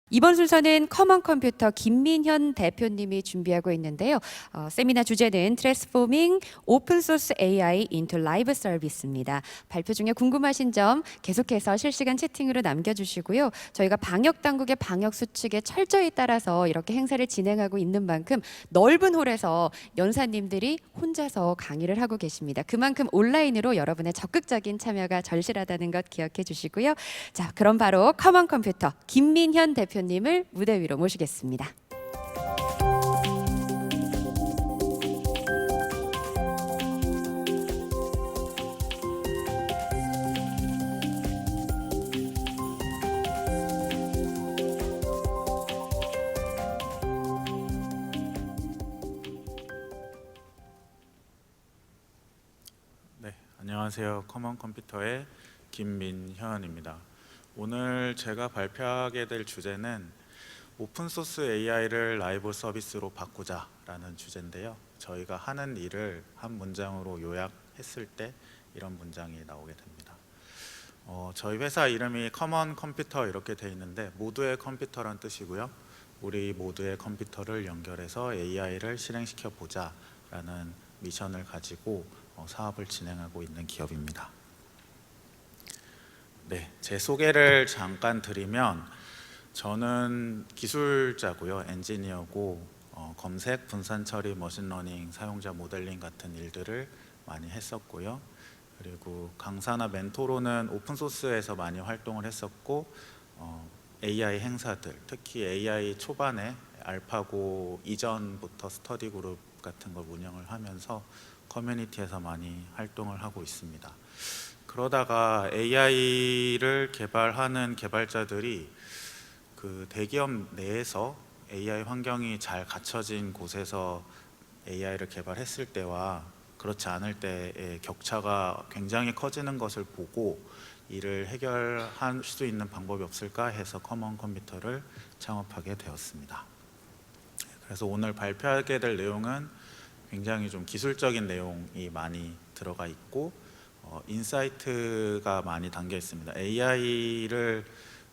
이번 순서는 커먼 컴퓨터 김민현 대표님이 준비하고 있는데요. 세미나 주제는 Transforming Open Source AI into Live Service입니다. 발표 중에 궁금하신 점 계속해서 실시간 채팅으로 남겨주시고요. 저희가 방역 당국의 방역 수칙에 철저히 따라서 이렇게 행사를 진행하고 있는 만큼 넓은 홀에서 연사님들이 혼자서 강의를 하고 계십니다. 그만큼 온라인으로 여러분의 적극적인 참여가 절실하다는 것 기억해 주시고요. 자, 그럼 바로 커먼 컴퓨터 김민현 대표님을 무대 위로 모시겠습니다. 네, 안녕하세요. 커먼 컴퓨터의 김민현입니다. 오늘 제가 발표하게 될 주제는 오픈소스 AI를 라이브 서비스로 바꾸자라는 주제인데요. 저희가 하는 일을 한 문장으로 요약했을 때 이런 문장이 나오게 됩니다. 저희 회사 이름이 커먼 컴퓨터 이렇게 돼 있는데 모두의 컴퓨터란 뜻이고요. 우리 모두의 컴퓨터를 연결해서 AI를 실행시켜 보자라는 미션을 가지고 사업을 진행하고 있는 기업입니다. 네, 제 소개를 잠깐 드리면 저는 기술자고요. 엔지니어고 검색, 분산 처리, 머신러닝, 사용자 모델링 같은 일들을 많이 했었고요. 그리고 강사나 멘토로는 오픈소스에서 많이 활동을 했었고 AI 행사들, 특히 AI 초반에 알파고 이전부터 스터디 그룹 같은 걸 운영을 하면서 커뮤니티에서 많이 활동을 하고 있습니다. 그러다가 AI를 개발하는 개발자들이 그 대기업 내에서 AI 환경이 잘 갖춰진 곳에서 AI를 개발했을 때와 그렇지 않을 때의 격차가 굉장히 커지는 것을 보고 이를 해결할 수 있는 방법이 없을까 해서 커먼 컴퓨터를 창업하게 되었습니다. 그래서 오늘 발표하게 될 내용은 굉장히 좀 기술적인 내용이 많이 들어가 있고 인사이트가 많이 담겨 있습니다. AI를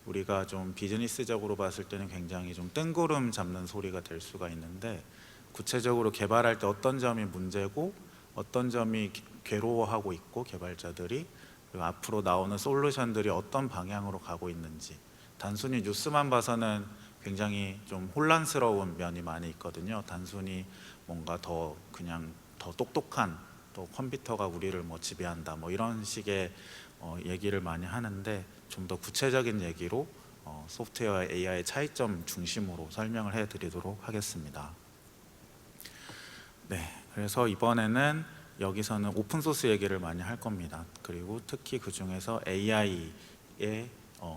우리가 좀 비즈니스적으로 봤을 때는 굉장히 좀 뜬구름 잡는 소리가 될 수가 있는데 구체적으로 개발할 때 어떤 점이 문제고 어떤 점이 괴로워하고 있고 개발자들이 그리고 앞으로 나오는 솔루션들이 어떤 방향으로 가고 있는지 단순히 뉴스만 봐서는 굉장히 좀 혼란스러운 면이 많이 있거든요. 단순히 뭔가 더 그냥 더 똑똑한 또 컴퓨터가 우리를 뭐 지배한다 뭐 이런 식의 얘기를 많이 하는데 좀 더 구체적인 얘기로 소프트웨어와 AI의 차이점 중심으로 설명을 해드리도록 하겠습니다. 네, 그래서 이번에는 여기서는 오픈소스 얘기를 많이 할 겁니다. 그리고 특히 그 중에서 AI의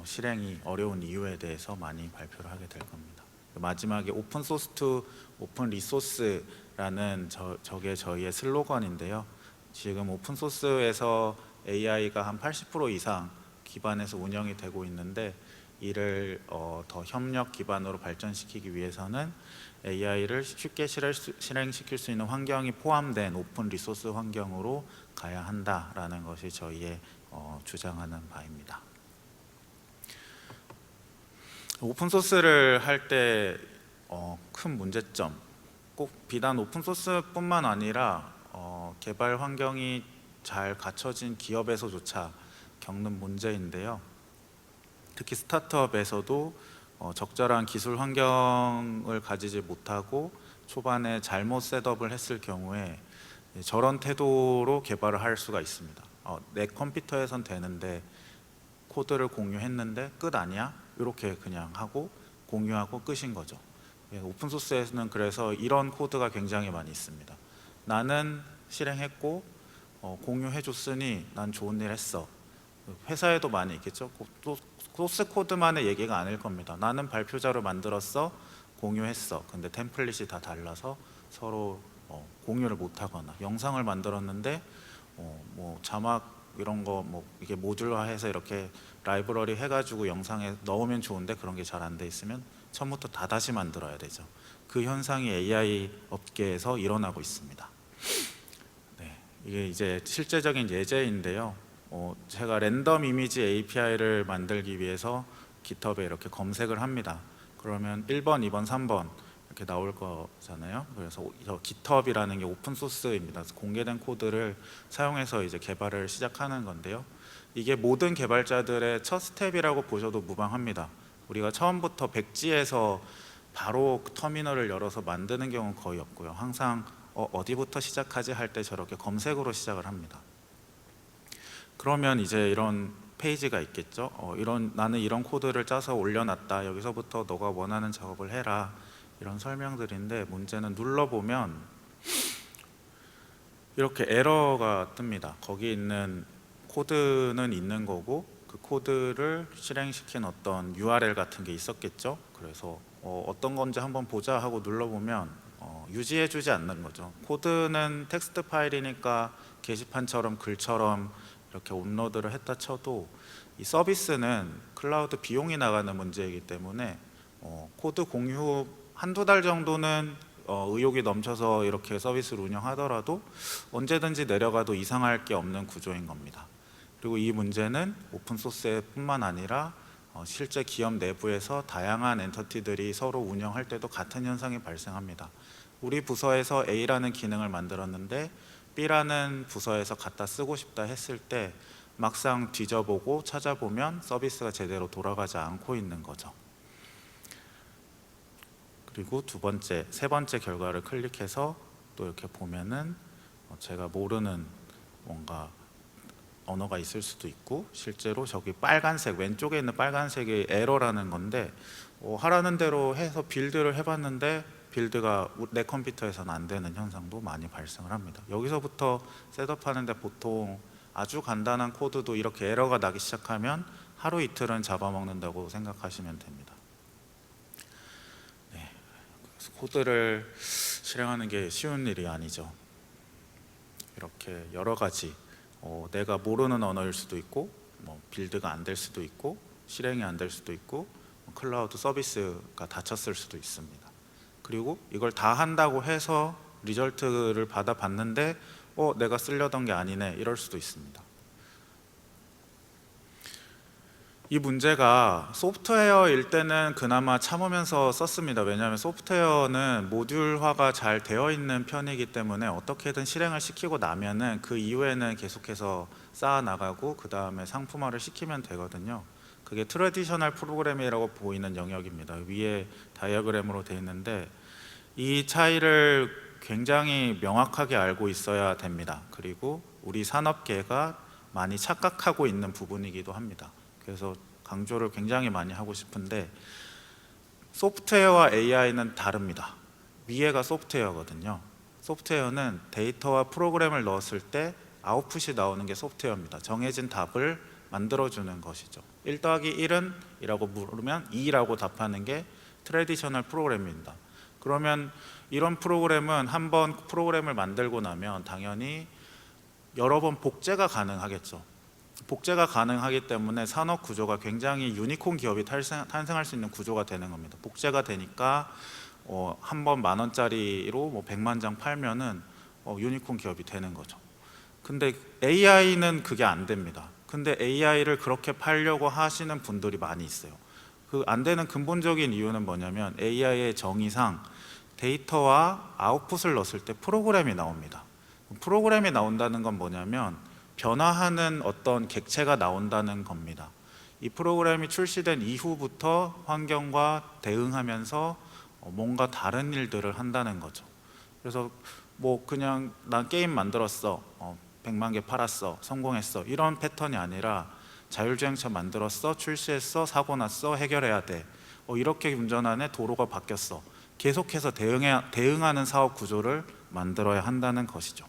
실행이 어려운 이유에 대해서 많이 발표를 하게 될 겁니다. 마지막에 오픈소스 투 오픈 리소스라는 저게 저희의 슬로건인데요. 지금 오픈소스에서 AI가 한 80% 이상 기반에서 운영이 되고 있는데 이를 더 협력 기반으로 발전시키기 위해서는 AI를 쉽게 실행시킬 수 있는 환경이 포함된 오픈 리소스 환경으로 가야 한다라는 것이 저희의 주장하는 바입니다. 오픈소스를 할 때 큰 문제점, 꼭 비단 오픈소스뿐만 아니라 개발 환경이 잘 갖춰진 기업에서조차 겪는 문제인데요. 특히 스타트업에서도 적절한 기술 환경을 가지지 못하고 초반에 잘못 셋업을 했을 경우에 저런 태도로 개발을 할 수가 있습니다. 내 컴퓨터에선 되는데 코드를 공유했는데 끝 아니야? 이렇게 그냥 하고 공유하고 끝인 거죠. 오픈소스에서는 그래서 이런 코드가 굉장히 많이 있습니다. 나는 실행했고 공유해 줬으니 난 좋은 일 했어. 회사에도 많이 있겠죠. 또 소스 코드만의 얘기가 아닐 겁니다. 나는 발표자로 만들었어, 공유했어. 근데 템플릿이 다 달라서 서로 공유를 못 하거나 영상을 만들었는데 뭐 자막 이런 거 뭐 이게 모듈화해서 이렇게 라이브러리 해가지고 영상에 넣으면 좋은데 그런 게 잘 안 돼 있으면 처음부터 다 다시 만들어야 되죠. 그 현상이 AI 업계에서 일어나고 있습니다. 네, 이게 이제 실제적인 예제인데요. 제가 랜덤 이미지 API를 만들기 위해서 깃허브에 이렇게 검색을 합니다. 그러면 1번, 2번, 3번 이렇게 나올 거잖아요. 그래서 저 GitHub이라는 게 오픈 소스입니다. 공개된 코드를 사용해서 이제 개발을 시작하는 건데요. 이게 모든 개발자들의 첫 스텝이라고 보셔도 무방합니다. 우리가 처음부터 백지에서 바로 터미널을 열어서 만드는 경우는 거의 없고요. 항상 어디부터 시작하지 할 때 저렇게 검색으로 시작을 합니다. 그러면 이제 이런 페이지가 있겠죠. 나는 이런 코드를 짜서 올려놨다. 여기서부터 너가 원하는 작업을 해라. 이런 설명들인데, 문제는 눌러보면 이렇게 에러가 뜹니다. 거기 있는 코드는 있는 거고, 그 코드를 실행시킨 어떤 URL 같은 게 있었겠죠. 그래서 어떤 건지 한번 보자 하고 눌러보면 유지해주지 않는 거죠. 코드는 텍스트 파일이니까 게시판처럼 글처럼 이렇게 업로드를 했다 쳐도 이 서비스는 클라우드 비용이 나가는 문제이기 때문에 코드 공유 후 한두 달 정도는 의욕이 넘쳐서 이렇게 서비스를 운영하더라도 언제든지 내려가도 이상할 게 없는 구조인 겁니다. 그리고 이 문제는 오픈소스뿐만 아니라 실제 기업 내부에서 다양한 엔터티들이 서로 운영할 때도 같은 현상이 발생합니다. 우리 부서에서 A라는 기능을 만들었는데 B라는 부서에서 갖다 쓰고 싶다 했을 때 막상 뒤져보고 찾아보면 서비스가 제대로 돌아가지 않고 있는 거죠. 그리고 세 번째 결과를 클릭해서 또 이렇게 보면은 제가 모르는 뭔가 언어가 있을 수도 있고, 실제로 저기 빨간색 왼쪽에 있는 빨간색이 에러라는 건데 하라는 대로 해서 빌드를 해봤는데 빌드가 내 컴퓨터에서는 안 되는 현상도 많이 발생을 합니다. 여기서부터 셋업하는데 보통 아주 간단한 코드도 이렇게 에러가 나기 시작하면 하루 이틀은 잡아먹는다고 생각하시면 됩니다. 네, 그래서 코드를 실행하는 게 쉬운 일이 아니죠. 이렇게 여러 가지 내가 모르는 언어일 수도 있고, 빌드가 안 될 수도 있고, 실행이 안 될 수도 있고, 클라우드 서비스가 닫혔을 수도 있습니다. 그리고 이걸 다 한다고 해서 리절트를 받아봤는데 내가 쓰려던 게 아니네, 이럴 수도 있습니다. 이 문제가 소프트웨어일 때는 그나마 참으면서 썼습니다. 왜냐하면 소프트웨어는 모듈화가 잘 되어 있는 편이기 때문에 어떻게든 실행을 시키고 나면은 그 이후에는 계속해서 쌓아 나가고 그 다음에 상품화를 시키면 되거든요. 그게 트래디셔널 프로그램이라고 보이는 영역입니다. 위에 다이어그램으로 되어 있는데 이 차이를 굉장히 명확하게 알고 있어야 됩니다. 그리고 우리 산업계가 많이 착각하고 있는 부분이기도 합니다. 그래서 강조를 굉장히 많이 하고 싶은데, 소프트웨어와 AI는 다릅니다. 위에가 소프트웨어거든요. 소프트웨어는 데이터와 프로그램을 넣었을 때 아웃풋이 나오는 게 소프트웨어입니다. 정해진 답을 만들어주는 것이죠. 1 더하기 1은 이라고 물으면 2라고 답하는 게 트래디셔널 프로그램입니다. 그러면 이런 프로그램은 한번 프로그램을 만들고 나면 당연히 여러 번 복제가 가능하겠죠. 복제가 가능하기 때문에 산업 구조가 굉장히 유니콘 기업이 탄생할 수 있는 구조가 되는 겁니다. 복제가 되니까 한 번 10,000원짜리로 100만 장 팔면은 유니콘 기업이 되는 거죠. 근데 AI는 그게 안 됩니다. 근데 AI를 그렇게 팔려고 하시는 분들이 많이 있어요. 그 안 되는 근본적인 이유는 뭐냐면 AI의 정의상 데이터와 아웃풋을 넣었을 때 프로그램이 나옵니다. 프로그램이 나온다는 건 뭐냐면 변화하는 어떤 객체가 나온다는 겁니다. 이 프로그램이 출시된 이후부터 환경과 대응하면서 뭔가 다른 일들을 한다는 거죠. 그래서 그냥 난 게임 만들었어, 100만 개 팔았어, 성공했어, 이런 패턴이 아니라 자율주행차 만들었어, 출시했어, 사고 났어, 해결해야 돼, 이렇게 운전하네, 도로가 바뀌었어, 계속해서 대응하는 사업 구조를 만들어야 한다는 것이죠.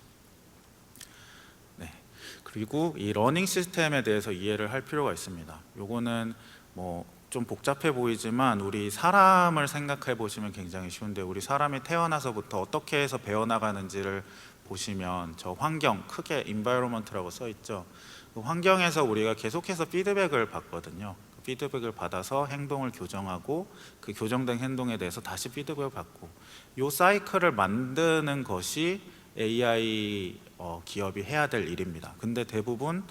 그리고 이 러닝 시스템에 대해서 이해를 할 필요가 있습니다. 요거는 좀 복잡해 보이지만 우리 사람을 생각해 보시면 굉장히 쉬운데, 우리 사람이 태어나서부터 어떻게 해서 배워나가는지를 보시면 저 환경, 크게 environment라고 써 있죠. 그 환경에서 우리가 계속해서 피드백을 받거든요. 그 피드백을 받아서 행동을 교정하고 그 교정된 행동에 대해서 다시 피드백을 받고, 이 사이클을 만드는 것이 AI 기업이 해야 될 일입니다. 근데 대부분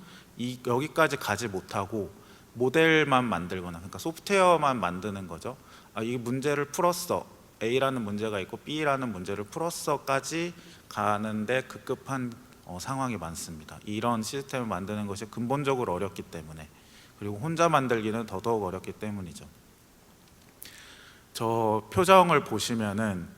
여기까지 가지 못하고 모델만 만들거나, 그러니까 소프트웨어만 만드는 거죠. 이 문제를 풀었어, A라는 문제가 있고 B라는 문제를 풀었어까지 가는데 급급한 상황이 많습니다. 이런 시스템을 만드는 것이 근본적으로 어렵기 때문에, 그리고 혼자 만들기는 더더욱 어렵기 때문이죠. 저 표정을 보시면은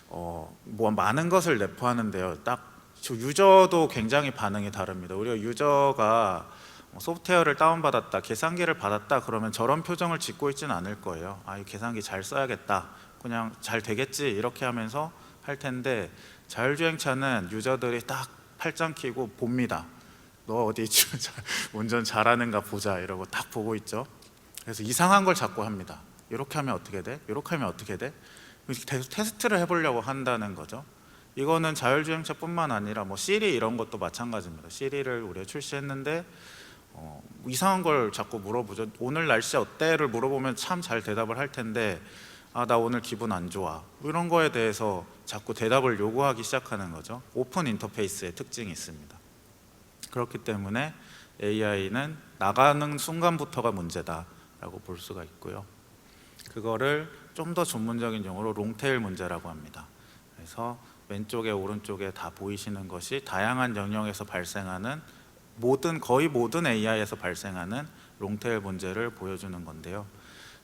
뭐 많은 것을 내포하는데요. 딱 유저도 굉장히 반응이 다릅니다. 우리가 유저가 소프트웨어를 다운받았다, 계산기를 받았다 그러면 저런 표정을 짓고 있지는 않을 거예요. 이 계산기 잘 써야겠다, 그냥 잘 되겠지 이렇게 하면서 할 텐데, 자율주행차는 유저들이 딱 팔짱 끼고 봅니다. 너 어디 운전 잘하는가 보자 이러고 딱 보고 있죠. 그래서 이상한 걸 자꾸 합니다. 이렇게 하면 어떻게 돼? 이렇게 하면 어떻게 돼? 테스트를 해보려고 한다는 거죠. 이거는 자율주행차뿐만 아니라 뭐 시리 이런 것도 마찬가지입니다. 시리를 우리가 출시했는데 이상한 걸 자꾸 물어보죠. 오늘 날씨 어때?를 물어보면 참 잘 대답을 할 텐데, 나 오늘 기분 안 좋아, 이런 거에 대해서 자꾸 대답을 요구하기 시작하는 거죠. 오픈 인터페이스의 특징이 있습니다. 그렇기 때문에 AI는 나가는 순간부터가 문제다라고 볼 수가 있고요. 그거를 좀 더 전문적인 용어로 롱테일 문제라고 합니다. 그래서 왼쪽에 오른쪽에 다 보이시는 것이 다양한 영역에서 발생하는 거의 모든 AI에서 발생하는 롱테일 문제를 보여주는 건데요.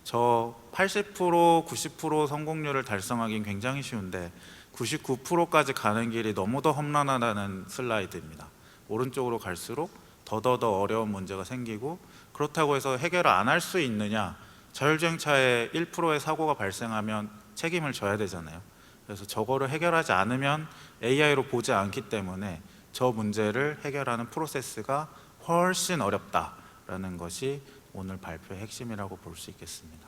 저 80%, 90% 성공률을 달성하기는 굉장히 쉬운데 99%까지 가는 길이 너무도 험난하다는 슬라이드입니다. 오른쪽으로 갈수록 더더더 어려운 문제가 생기고, 그렇다고 해서 해결을 안 할 수 있느냐? 자율주행차에 1%의 사고가 발생하면 책임을 져야 되잖아요. 그래서 저거를 해결하지 않으면 AI로 보지 않기 때문에 저 문제를 해결하는 프로세스가 훨씬 어렵다라는 것이 오늘 발표의 핵심이라고 볼 수 있겠습니다.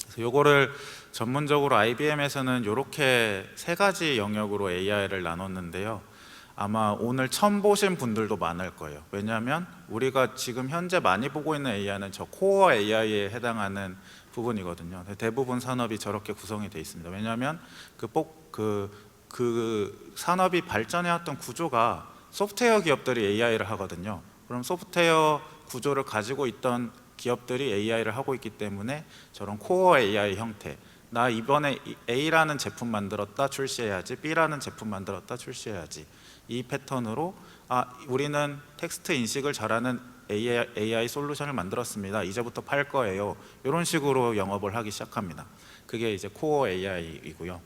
그래서 이거를 전문적으로 IBM에서는 이렇게 세 가지 영역으로 AI를 나눴는데요. 아마 오늘 처음 보신 분들도 많을 거예요. 왜냐하면 우리가 지금 현재 많이 보고 있는 AI는 저 코어 AI에 해당하는 부분이거든요. 대부분 산업이 저렇게 구성이 되어 있습니다. 왜냐하면 그 산업이 발전해왔던 구조가 소프트웨어 기업들이 AI를 하거든요. 그럼 소프트웨어 구조를 가지고 있던 기업들이 AI를 하고 있기 때문에 저런 코어 AI 형태, 나 이번에 A라는 제품 만들었다 출시해야지, B라는 제품 만들었다 출시해야지, 이 패턴으로 우리는 텍스트 인식을 잘하는 AI 솔루션을 만들었습니다, 이제부터 팔 거예요, 이런 식으로 영업을 하기 시작합니다. 그게 이제 코어 AI이고요.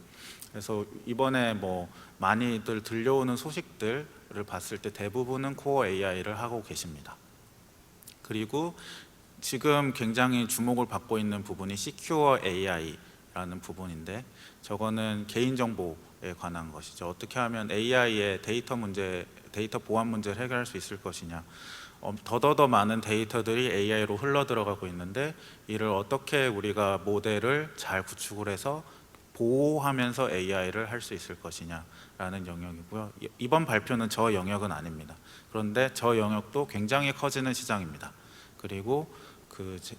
그래서 이번에 뭐 많이들 들려오는 소식들을 봤을 때 대부분은 코어 AI를 하고 계십니다. 그리고 지금 굉장히 주목을 받고 있는 부분이 시큐어 AI라는 부분인데, 저거는 개인정보에 관한 것이죠. 어떻게 하면 AI의 데이터 보안 문제를 해결할 수 있을 것이냐. 더더더 많은 데이터들이 AI로 흘러 들어가고 있는데, 이를 어떻게 우리가 모델을 잘 구축을 해서 보호하면서 AI를 할 수 있을 것이냐라는 영역이고요. 이번 발표는 저 영역은 아닙니다. 그런데 저 영역도 굉장히 커지는 시장입니다. 그리고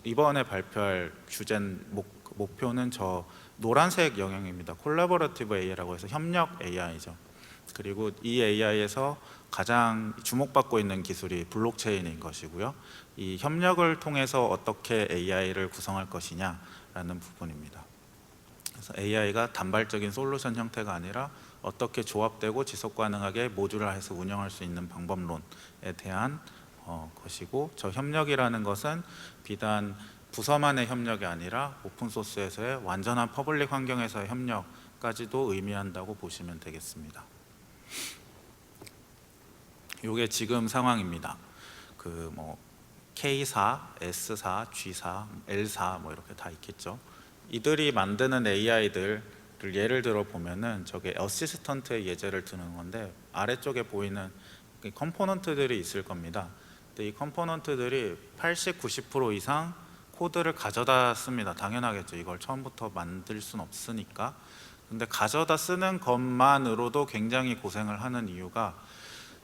이번에 발표할 주제 목표는 저 노란색 영역입니다. 콜라보레이티브 AI라고 해서 협력 AI죠. 그리고 이 AI에서 가장 주목받고 있는 기술이 블록체인인 것이고요. 이 협력을 통해서 어떻게 AI를 구성할 것이냐라는 부분입니다. 그래서 AI가 단발적인 솔루션 형태가 아니라 어떻게 조합되고 지속 가능하게 모듈화해서 운영할 수 있는 방법론에 대한 것이고, 저 협력이라는 것은 비단 부서만의 협력이 아니라 오픈소스에서의 완전한 퍼블릭 환경에서의 협력까지도 의미한다고 보시면 되겠습니다. 이게 지금 상황입니다. K4, S4, G4, L4 뭐 이렇게 다 있겠죠. 이들이 만드는 AI들을 예를 들어 보면은 저게 어시스턴트의 예제를 드는 건데, 아래쪽에 보이는 컴포넌트들이 있을 겁니다. 근데 이 컴포넌트들이 80, 90% 이상 코드를 가져다 씁니다. 당연하겠죠. 이걸 처음부터 만들 순 없으니까. 근데 가져다 쓰는 것만으로도 굉장히 고생을 하는 이유가,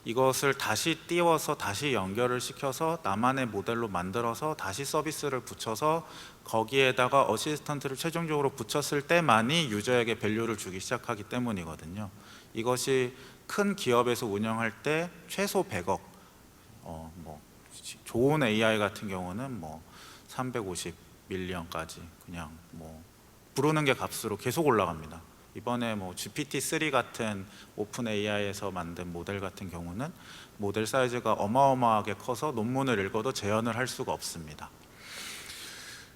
이것을 다시 띄워서 다시 연결을 시켜서 나만의 모델로 만들어서 다시 서비스를 붙여서 거기에다가 어시스턴트를 최종적으로 붙였을 때만이 유저에게 밸류를 주기 시작하기 때문이거든요. 이것이 큰 기업에서 운영할 때 최소 100억, 뭐 좋은 AI 같은 경우는 뭐 350밀리언까지 그냥 뭐 부르는 게 값으로 계속 올라갑니다. 이번에 뭐 GPT-3 같은 오픈 AI에서 만든 모델 같은 경우는 모델 사이즈가 어마어마하게 커서 논문을 읽어도 재현을 할 수가 없습니다.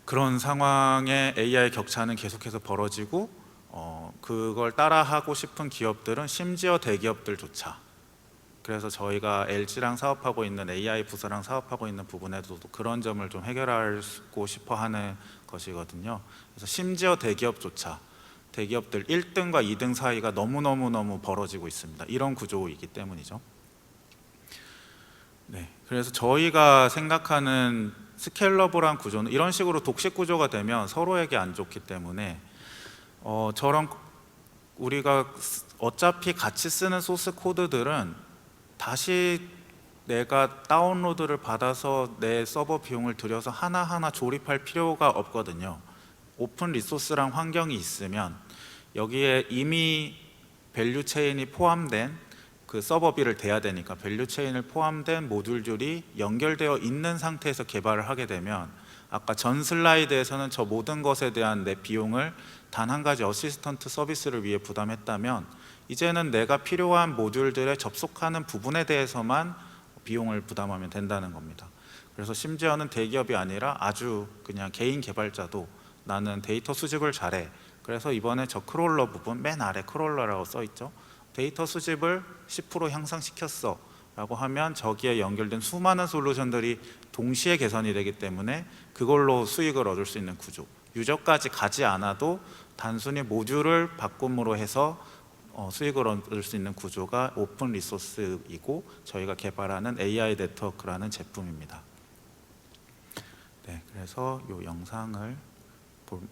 그런 상황에 AI 격차는 계속해서 벌어지고 그걸 따라하고 싶은 기업들은 심지어 대기업들조차, 그래서 저희가 LG랑 사업하고 있는 AI 부서랑 사업하고 있는 부분에도 그런 점을 좀 해결하고 싶어 하는 것이거든요. 그래서 심지어 대기업조차, 대기업들 1등과 2등 사이가 너무 벌어지고 있습니다. 이런 구조이기 때문이죠. 네, 그래서 저희가 생각하는 스케일러블한 구조는 이런 식으로 독식 구조가 되면 서로에게 안 좋기 때문에 저런 우리가 어차피 같이 쓰는 소스 코드들은 다시 내가 다운로드를 받아서 내 서버 비용을 들여서 하나하나 조립할 필요가 없거든요. 오픈 리소스랑 환경이 있으면 여기에 이미 밸류 체인이 포함된 그 서버비를 대야 되니까 밸류 체인을 포함된 모듈들이 연결되어 있는 상태에서 개발을 하게 되면, 아까 전 슬라이드에서는 저 모든 것에 대한 내 비용을 단 한 가지 어시스턴트 서비스를 위해 부담했다면, 이제는 내가 필요한 모듈들에 접속하는 부분에 대해서만 비용을 부담하면 된다는 겁니다. 그래서 심지어는 대기업이 아니라 아주 그냥 개인 개발자도 나는 데이터 수집을 잘해, 그래서 이번에 저 크롤러 부분 맨 아래 크롤러라고 써 있죠. 데이터 수집을 10% 향상시켰어 라고 하면 저기에 연결된 수많은 솔루션들이 동시에 개선이 되기 때문에 그걸로 수익을 얻을 수 있는 구조, 유저까지 가지 않아도 단순히 모듈을 바꿈으로 해서 수익을 얻을 수 있는 구조가 오픈 리소스이고 저희가 개발하는 AI 네트워크라는 제품입니다. 네, 그래서 이 영상을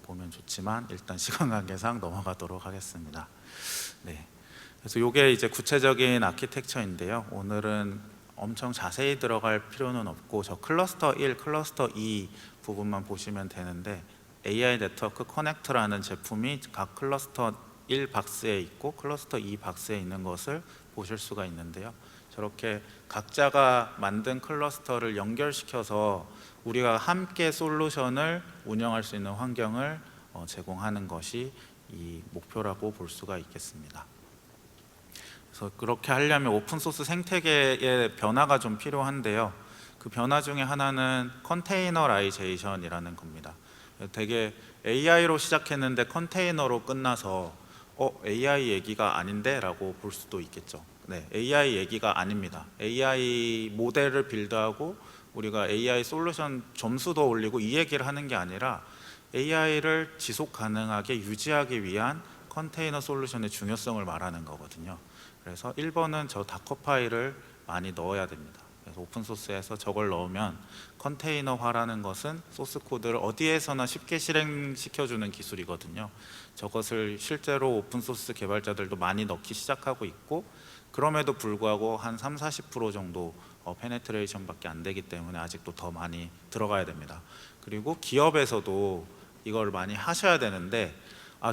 보면 좋지만 일단 시간 관계상 넘어가도록 하겠습니다. 네, 그래서 이게 이제 구체적인 아키텍처인데요. 오늘은 엄청 자세히 들어갈 필요는 없고 저 클러스터 1, 클러스터 2 부분만 보시면 되는데, AI 네트워크 커넥트라는 제품이 각 클러스터 1 박스에 있고 클러스터 2 박스에 있는 것을 보실 수가 있는데요. 저렇게 각자가 만든 클러스터를 연결시켜서 우리가 함께 솔루션을 운영할 수 있는 환경을 제공하는 것이 이 목표라고 볼 수가 있겠습니다. 그래서 그렇게 하려면 오픈소스 생태계의 변화가 좀 필요한데요. 그 변화 중에 하나는 컨테이너라이제이션이라는 겁니다. 되게 AI로 시작했는데 컨테이너로 끝나서 AI 얘기가 아닌데 라고 볼 수도 있겠죠. 네, AI 얘기가 아닙니다. AI 모델을 빌드하고 우리가 AI 솔루션 점수도 올리고 이 얘기를 하는 게 아니라 AI를 지속 가능하게 유지하기 위한 컨테이너 솔루션의 중요성을 말하는 거거든요. 그래서 1번은 저 다커 파일을 많이 넣어야 됩니다. 그래서 오픈소스에서 저걸 넣으면 컨테이너화라는 것은 소스 코드를 어디에서나 쉽게 실행시켜주는 기술이거든요. 저것을 실제로 오픈소스 개발자들도 많이 넣기 시작하고 있고, 그럼에도 불구하고 한 30-40% 정도 페네트레이션밖에 안 되기 때문에 아직도 더 많이 들어가야 됩니다. 그리고 기업에서도 이걸 많이 하셔야 되는데,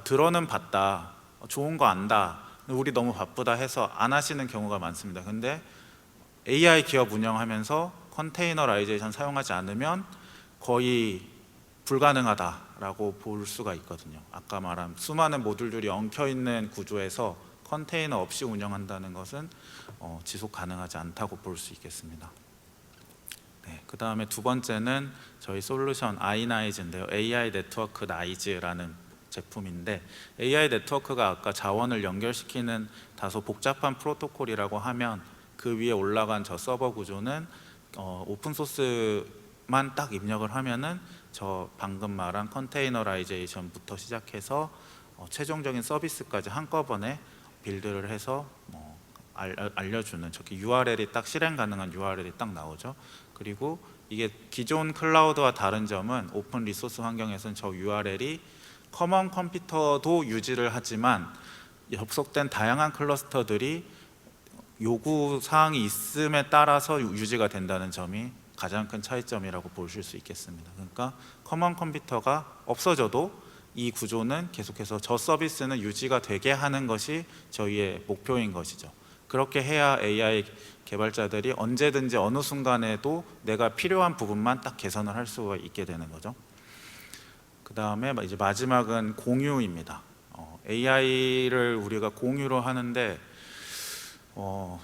들어는 봤다, 좋은 거 안다, 우리 너무 바쁘다 해서 안 하시는 경우가 많습니다. 근데 AI 기업 운영하면서 컨테이너라이제이션 사용하지 않으면 거의 불가능하다라고 볼 수가 있거든요. 아까 말한 수많은 모듈들이 엉켜있는 구조에서 컨테이너 없이 운영한다는 것은 지속 가능하지 않다고 볼 수 있겠습니다. 네, 그 다음에 두 번째는 저희 솔루션 아이나이즈인데요. AI 네트워크 나이즈라는 제품인데, AI 네트워크가 아까 자원을 연결시키는 다소 복잡한 프로토콜이라고 하면 그 위에 올라간 저 서버 구조는 오픈소스만 딱 입력을 하면은 저 방금 말한 컨테이너라이제이션부터 시작해서 최종적인 서비스까지 한꺼번에 빌드를 해서 알려주는, 저기 URL이 딱 실행 가능한 URL이 딱 나오죠. 그리고 이게 기존 클라우드와 다른 점은 오픈 리소스 환경에서는 저 URL이 커먼 컴퓨터도 유지를 하지만 접속된 다양한 클러스터들이 요구 사항이 있음에 따라서 유지가 된다는 점이 가장 큰 차이점이라고 보실 수 있겠습니다. 그러니까 커먼 컴퓨터가 없어져도 이 구조는 계속해서 저 서비스는 유지가 되게 하는 것이 저희의 목표인 것이죠. 그렇게 해야 AI 개발자들이 언제든지 어느 순간에도 내가 필요한 부분만 딱 개선을 할 수가 있게 되는 거죠. 그 다음에 이제 마지막은 공유입니다. AI를 우리가 공유로 하는데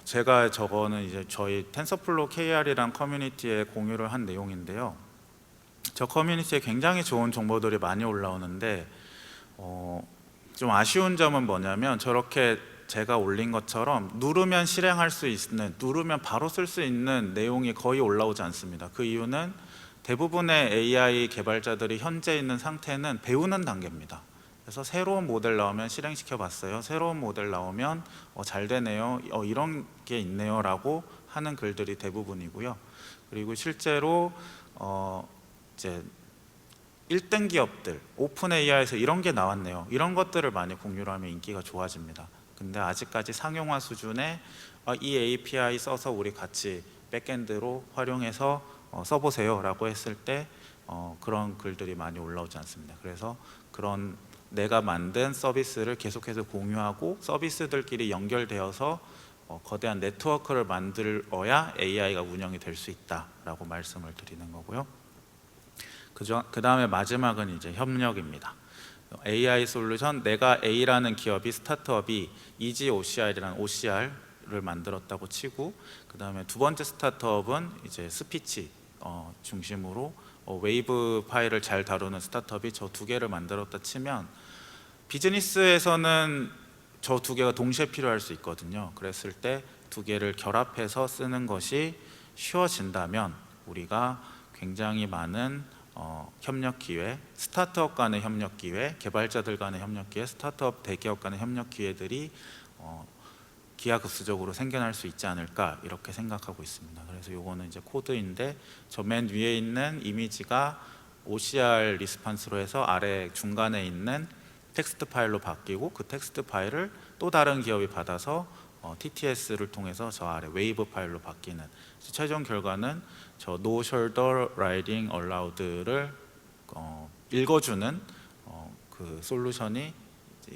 제가 저거는 이제 저희 텐서플로우 KR이란 커뮤니티에 공유를 한 내용인데요. 저 커뮤니티에 굉장히 좋은 정보들이 많이 올라오는데 좀 아쉬운 점은 뭐냐면 저렇게 제가 올린 것처럼 누르면 실행할 수 있는, 누르면 바로 쓸 수 있는 내용이 거의 올라오지 않습니다. 그 이유는 대부분의 AI 개발자들이 현재 있는 상태는 배우는 단계입니다. 그래서 새로운 모델 나오면 실행시켜 봤어요. 새로운 모델 나오면 잘 되네요. 이런 게 있네요 라고 하는 글들이 대부분이고요. 그리고 실제로 이제 1등 기업들, 오픈 AI에서 이런 게 나왔네요. 이런 것들을 많이 공유를 하면 인기가 좋아집니다. 근데 아직까지 상용화 수준의 이 API 써서 우리 같이 백엔드로 활용해서 써보세요 라고 했을 때 그런 글들이 많이 올라오지 않습니다. 그래서 그런 내가 만든 서비스를 계속해서 공유하고 서비스들끼리 연결되어서 거대한 네트워크를 만들어야 AI가 운영이 될 수 있다라고 말씀을 드리는 거고요. 그 다음에 마지막은 이제 협력입니다. AI 솔루션, 내가 A라는 기업이 스타트업이 EasyOCR이라는 OCR을 만들었다고 치고, 그 다음에 두 번째 스타트업은 이제 스피치 중심으로 웨이브 파일을 잘 다루는 스타트업이 저 두 개를 만들었다 치면 비즈니스에서는 저 두 개가 동시에 필요할 수 있거든요. 그랬을 때 두 개를 결합해서 쓰는 것이 쉬워진다면 우리가 굉장히 많은 협력 기회, 스타트업 간의 협력 기회, 개발자들 간의 협력 기회, 스타트업 대기업 간의 협력 기회들이 기하급수적으로 생겨날 수 있지 않을까 이렇게 생각하고 있습니다. 그래서 요거는 이제 코드인데 저 맨 위에 있는 이미지가 OCR 리스판스로 해서 아래 중간에 있는 텍스트 파일로 바뀌고 그 텍스트 파일을 또 다른 기업이 받아서 TTS를 통해서 저 아래 웨이브 파일로 바뀌는 최종 결과는 저 No Shoulder Riding Allowed를 읽어주는 그 솔루션이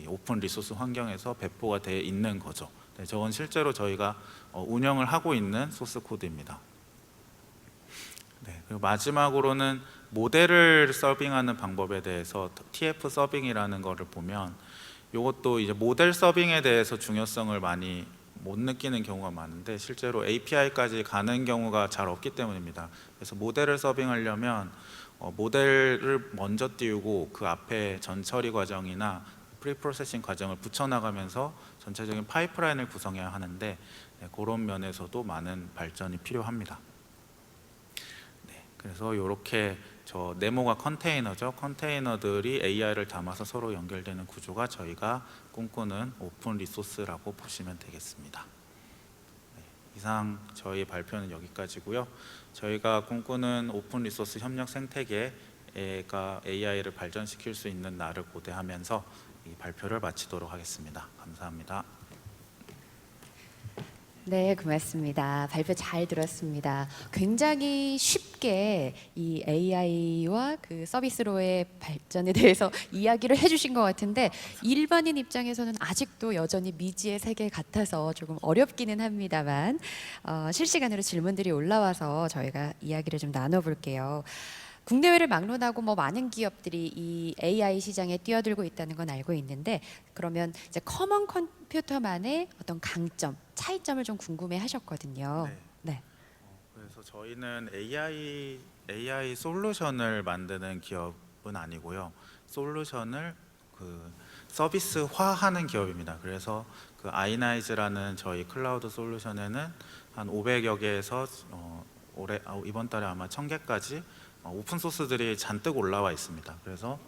오픈 리소스 환경에서 배포가 되어 있는 거죠. 네, 저건 실제로 저희가 운영을 하고 있는 소스 코드입니다. 네, 그리고 마지막으로는 모델을 서빙하는 방법에 대해서 TF 서빙이라는 거를 보면 이것도 이제 모델 서빙에 대해서 중요성을 많이 못 느끼는 경우가 많은데 실제로 API까지 가는 경우가 잘 없기 때문입니다. 그래서 모델을 서빙하려면 모델을 먼저 띄우고 그 앞에 전처리 과정이나 프리프로세싱 과정을 붙여나가면서 전체적인 파이프라인을 구성해야 하는데 그런 면에서도 많은 발전이 필요합니다. 네, 그래서 이렇게 저 네모가 컨테이너죠. 컨테이너들이 AI를 담아서 서로 연결되는 구조가 저희가 꿈꾸는 오픈 리소스라고 보시면 되겠습니다. 네, 이상 저희 발표는 여기까지고요. 저희가 꿈꾸는 오픈 리소스 협력 생태계가 AI를 발전시킬 수 있는 날을 고대하면서 이 발표를 마치도록 하겠습니다. 감사합니다. 네, 고맙습니다. 발표 잘 들었습니다. 굉장히 쉽게 이 AI와 그 서비스로의 발전에 대해서 이야기를 해주신 것 같은데 일반인 입장에서는 아직도 여전히 미지의 세계 같아서 조금 어렵기는 합니다만 실시간으로 질문들이 올라와서 저희가 이야기를 좀 나눠볼게요. 국내외를 막론하고 많은 기업들이 이 AI 시장에 뛰어들고 있다는 건 알고 있는데 그러면 이제 커먼 컴퓨터만의 어떤 강점, 차이점을 좀 궁금해하셨거든요. 네. 그래서 저희는 AI 솔루션을 만드는 기업은 아니고요. 솔루션을 그 서비스화하는 기업입니다. 그래서 그 아이나이즈라는 저희 클라우드 솔루션에는 한 500여 개에서 이번 달에 아마 1000개까지 오픈 소스들이 잔뜩 올라와 있습니다. 그래서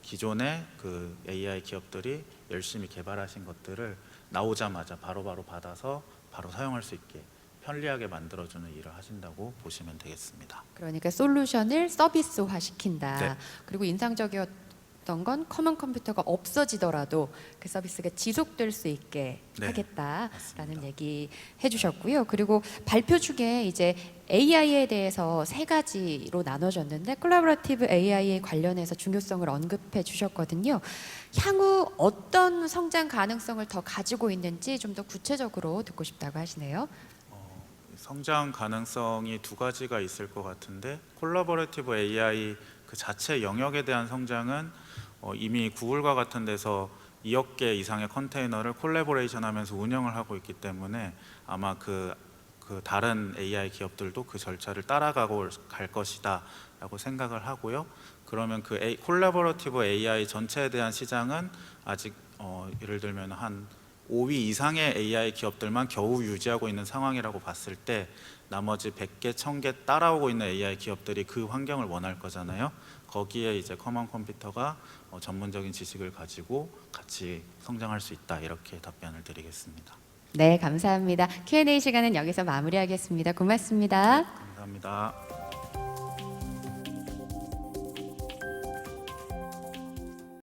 기존의 그 AI 기업들이 열심히 개발하신 것들을 나오자마자 바로바로 받아서 바로 사용할 수 있게 편리하게 만들어주는 일을 하신다고 보시면 되겠습니다. 그러니까 솔루션을 서비스화 시킨다. 네. 그리고 인상적이었던 어떤 건 커먼 컴퓨터가 없어지더라도 그 서비스가 지속될 수 있게 네, 하겠다라는 맞습니다. 얘기 해주셨고요. 그리고 발표 중에 이제 AI에 대해서 세 가지로 나눠졌는데 콜라보레이티브 AI에 관련해서 중요성을 언급해 주셨거든요. 향후 어떤 성장 가능성을 더 가지고 있는지 좀 더 구체적으로 듣고 싶다고 하시네요. 성장 가능성이 두 가지가 있을 것 같은데 콜라보레이티브 AI 그 자체 영역에 대한 성장은 이미 구글과 같은 데서 2억 개 이상의 컨테이너를 콜라보레이션하면서 운영을 하고 있기 때문에 아마 그 다른 AI 기업들도 그 절차를 따라가고 갈 것이다라고 생각을 하고요. 그러면 그 콜라보레이티브 AI 전체에 대한 시장은 아직 예를 들면 한 5위 이상의 AI 기업들만 겨우 유지하고 있는 상황이라고 봤을 때 나머지 100개, 1000개 따라오고 있는 AI 기업들이 그 환경을 원할 거잖아요. 거기에 이제 커먼 컴퓨터가 전문적인 지식을 가지고 같이 성장할 수 있다 이렇게 답변을 드리겠습니다. 네, 감사합니다. Q&A 시간은 여기서 마무리하겠습니다. 고맙습니다. 감사합니다.